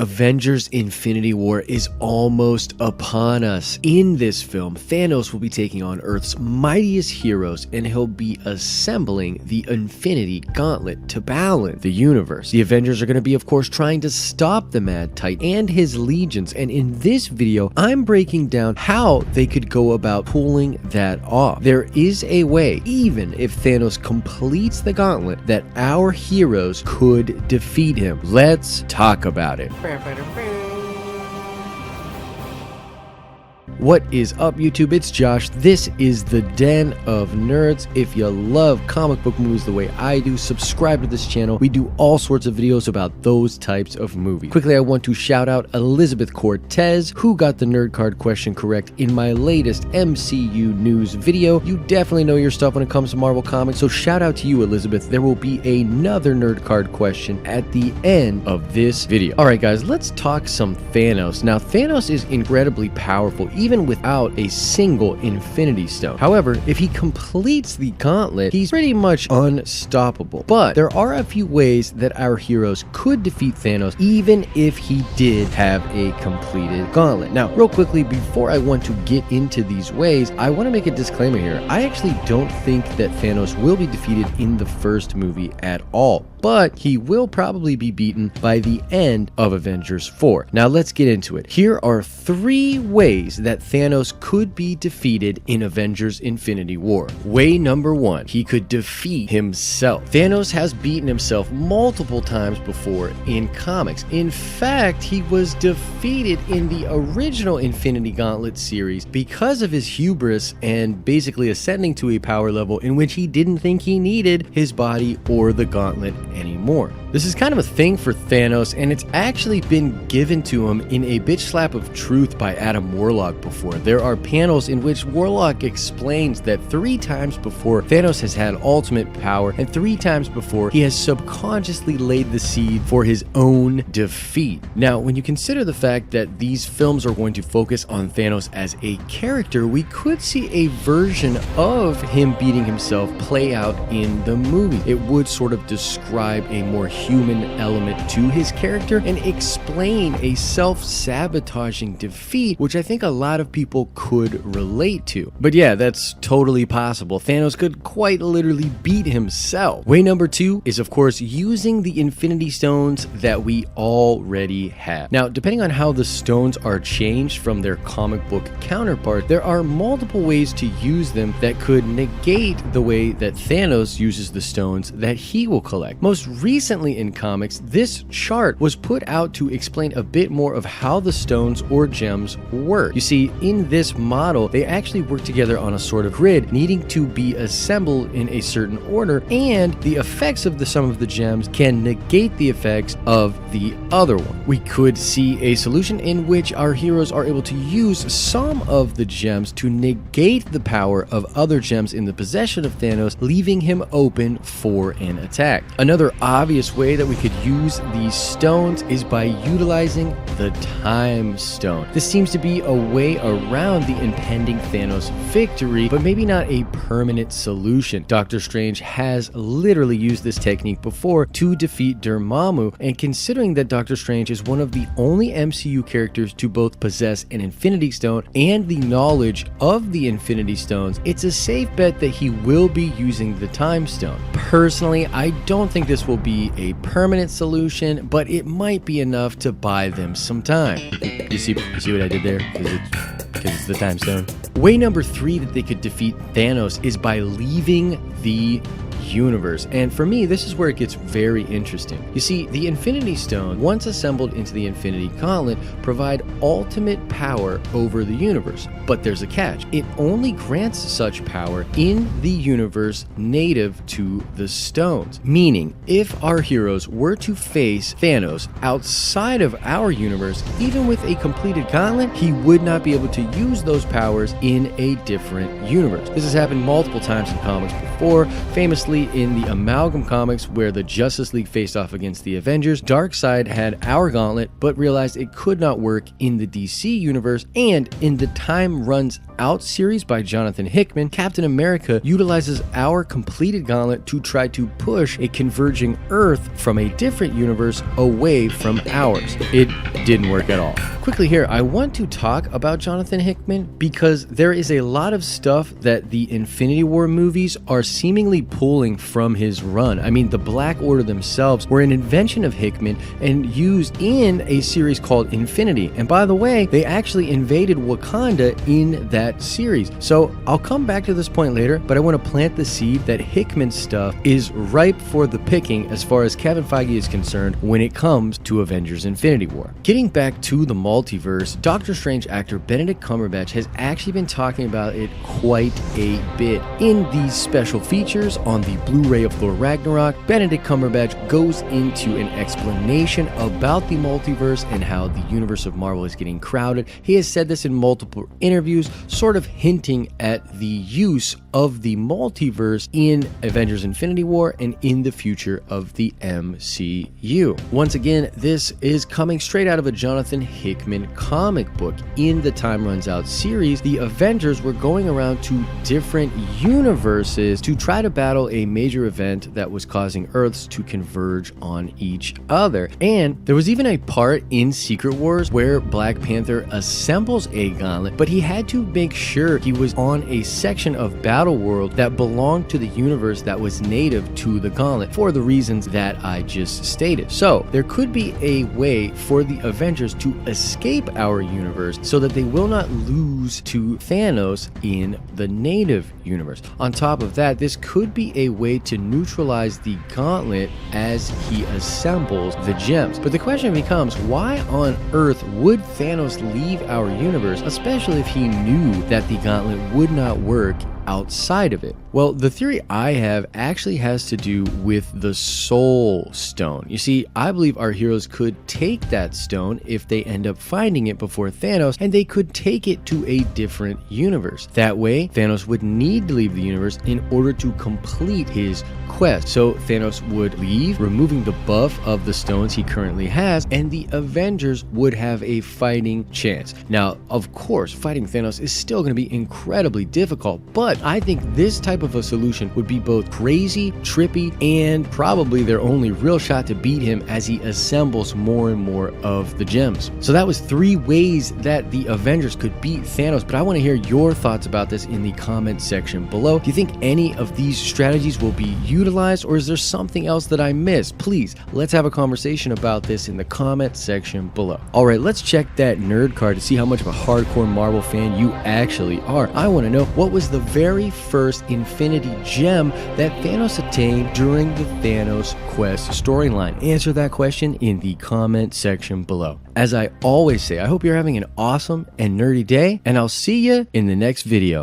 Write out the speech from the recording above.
Avengers Infinity War is almost upon us. In this film, Thanos will be taking on Earth's mightiest heroes, and he'll be assembling the Infinity Gauntlet to balance the universe. The Avengers are going to be, of course, trying to stop the Mad Titan and his legions, and in this video, I'm breaking down how they could go about pulling that off. There is a way, even if Thanos completes the gauntlet, that our heroes could defeat him. Let's talk about it. What is up, YouTube? It's Josh. This is the Den of Nerds. If you love comic book movies the way I do, subscribe to this channel. We do all sorts of videos about those types of movies. Quickly, I want to shout out Elizabeth Cortez, who got the nerd card question correct in my latest MCU news video. You definitely know your stuff when it comes to Marvel Comics, so shout out to you, Elizabeth. There will be another nerd card question at the end of this video. All right, guys, let's talk some Thanos. Now, Thanos is incredibly powerful, even without a single Infinity Stone. However, if he completes the gauntlet, he's pretty much unstoppable. But there are a few ways that our heroes could defeat Thanos, even if he did have a completed gauntlet. Now, real quickly, before I want to get into these ways, I want to make a disclaimer here. I actually don't think that Thanos will be defeated in the first movie at all, but he will probably be beaten by the end of Avengers 4. Now let's get into it. Here are 3 ways that Thanos could be defeated in Avengers Infinity War. Way number 1, he could defeat himself. Thanos has beaten himself multiple times before in comics. In fact, he was defeated in the original Infinity Gauntlet series because of his hubris and basically ascending to a power level in which he didn't think he needed his body or the gauntlet anymore. This is kind of a thing for Thanos, and it's actually been given to him in a bitch slap of truth by Adam Warlock before. There are panels in which Warlock explains that 3 times before Thanos has had ultimate power, and 3 times before he has subconsciously laid the seed for his own defeat. Now, when you consider the fact that these films are going to focus on Thanos as a character, we could see a version of him beating himself play out in the movie. It would sort of describe a more human element to his character and explain a self-sabotaging defeat, which I think a lot of people could relate to. But yeah, that's totally possible. Thanos could quite literally beat himself. Way number 2 is, of course, using the Infinity Stones that we already have. Now, depending on how the stones are changed from their comic book counterpart, there are multiple ways to use them that could negate the way that Thanos uses the stones that he will collect. Most recently in comics, this chart was put out to explain a bit more of how the stones or gems work. You see, in this model, they actually work together on a sort of grid, needing to be assembled in a certain order, and the effects of some of the gems can negate the effects of the other one. We could see a solution in which our heroes are able to use some of the gems to negate the power of other gems in the possession of Thanos, leaving him open for an attack. Another obvious way that we could use these stones is by utilizing the Time Stone. This seems to be a way around the impending Thanos victory, but maybe not a permanent solution. Doctor Strange has literally used this technique before to defeat Dormammu, and considering that Doctor Strange is one of the only MCU characters to both possess an Infinity Stone and the knowledge of the Infinity Stones, it's a safe bet that he will be using the Time Stone. Personally, I don't think this will be a permanent solution, but it might be enough to buy them some time. You see what I did there? Because it's the Time Stone. Way number 3 that they could defeat Thanos is by leaving the universe, and for me, this is where it gets very interesting. You see, the Infinity Stone, once assembled into the Infinity Gauntlet, provide ultimate power over the universe, but there's a catch. It only grants such power in the universe native to the stones, meaning if our heroes were to face Thanos outside of our universe, even with a completed gauntlet, he would not be able to use those powers in a different universe. This has happened multiple times in comics before, famously in the Amalgam comics where the Justice League faced off against the Avengers. Darkseid had our gauntlet but realized it could not work in the DC universe, and in the Time Runs Out series by Jonathan Hickman, Captain America utilizes our completed gauntlet to try to push a converging Earth from a different universe away from ours. It didn't work at all. Quickly here, I want to talk about Jonathan Hickman because there is a lot of stuff that the Infinity War movies are seemingly pulling from his run. I mean, the Black Order themselves were an invention of Hickman and used in a series called Infinity. And by the way, they actually invaded Wakanda in that series. So I'll come back to this point later, but I want to plant the seed that Hickman's stuff is ripe for the picking as far as Kevin Feige is concerned when it comes to Avengers Infinity War. Getting back to the multiverse, Doctor Strange actor Benedict Cumberbatch has actually been talking about it quite a bit. In these special features on the Blu-ray of Thor Ragnarok, Benedict Cumberbatch goes into an explanation about the multiverse and how the universe of Marvel is getting crowded. He has said this in multiple interviews, sort of hinting at the use of the multiverse in Avengers Infinity War and in the future of the MCU. Once again, this is coming straight out of a Jonathan Hickman comic book. In the Time Runs Out series, the Avengers were going around to different universes to try to battle a major event that was causing Earths to converge on each other. And there was even a part in Secret Wars where Black Panther assembles a gauntlet, but he had to make sure he was on a section of Battle World that belonged to the universe that was native to the gauntlet for the reasons that I just stated. So there could be a way for the Avengers to escape our universe so that they will not lose to Thanos in the native universe. On top of that, this could be a way to neutralize the gauntlet as he assembles the gems. But the question becomes, why on earth would Thanos leave our universe, especially if he knew that the gauntlet would not work outside of it? Well, the theory I have actually has to do with the Soul Stone. You see, I believe our heroes could take that stone if they end up finding it before Thanos, and they could take it to a different universe. That way, Thanos would need to leave the universe in order to complete his quest. So Thanos would leave, removing the buff of the stones he currently has, and the Avengers would have a fighting chance. Now, of course, fighting Thanos is still going to be incredibly difficult, but I think this type of a solution would be both crazy, trippy, and probably their only real shot to beat him as he assembles more and more of the gems. So that was 3 ways that the Avengers could beat Thanos, but I want to hear your thoughts about this in the comment section below. Do you think any of these strategies will be utilized, or is there something else that I missed? Please, let's have a conversation about this in the comment section below. All right, let's check that nerd card to see how much of a hardcore Marvel fan you actually are. I want to know, what was the very first Infinity Gem that Thanos attained during the Thanos Quest storyline? Answer that question in the comment section below. As I always say, I hope you're having an awesome and nerdy day, and I'll see you in the next video.